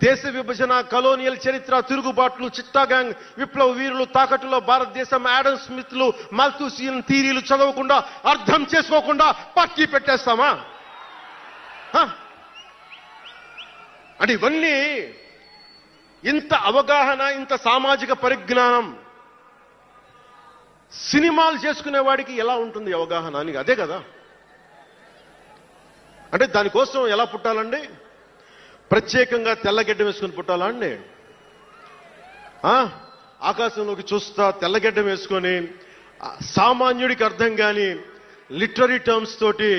దేశ విభజన, కలోనియల్ చరిత్ర, తిరుగుబాట్లు, చిట్టా గ్యాంగ్, విప్లవ వీరులు, తాకట్టులో భారతదేశం, ఆడమ్ స్మిత్లు, మాల్థూసియన్ థీరీలు చదవకుండా, అర్థం చేసుకోకుండా పార్టీ పెట్టేస్తామా? అంటే ఇవన్నీ ఇంత అవగాహన, ఇంత సామాజిక పరిజ్ఞానం సినిమాలు చేసుకునే వాడికి ఎలా ఉంటుంది అవగాహన అని? అదే కదా. అంటే దానికోసం ఎలా పుట్టాలండి? ప్రత్యేకంగా తెల్లగడ్డ వేసుకుని పుట్టాలా అండి? ఆకాశంలోకి చూస్తా తెల్లగడ్డం వేసుకొని సామాన్యుడికి అర్థం కాని లిటరీ టర్మ్స్ తోటి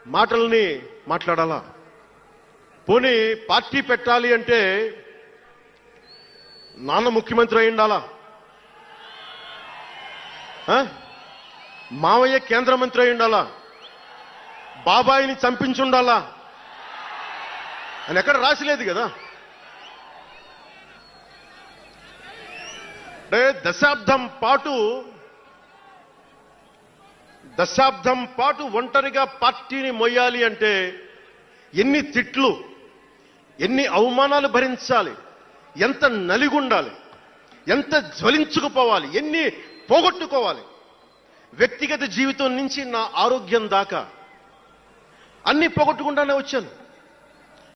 మాటల్ని మాట్లాడాలా? పోనీ పార్టీ పెట్టాలి అంటే నాన్న ముఖ్యమంత్రి అయి ఉండాలా? మావయ్య కేంద్ర మంత్రి అయి ఉండాలా? బాబాయిని చంపించుండాలా అని ఎక్కడ రాసిలేదు కదా. అంటే దశాబ్దం పాటు ఒంటరిగా పార్టీని మొయ్యాలి అంటే ఎన్ని తిట్లు, ఎన్ని అవమానాలు భరించాలి, ఎంత నలిగుండాలి, ఎంత జ్వలించుకుపోవాలి, ఎన్ని పోగొట్టుకోవాలి. వ్యక్తిగత జీవితం నుంచి నా ఆరోగ్యం దాకా అన్ని పోగొట్టుకుంటానే వచ్చాను.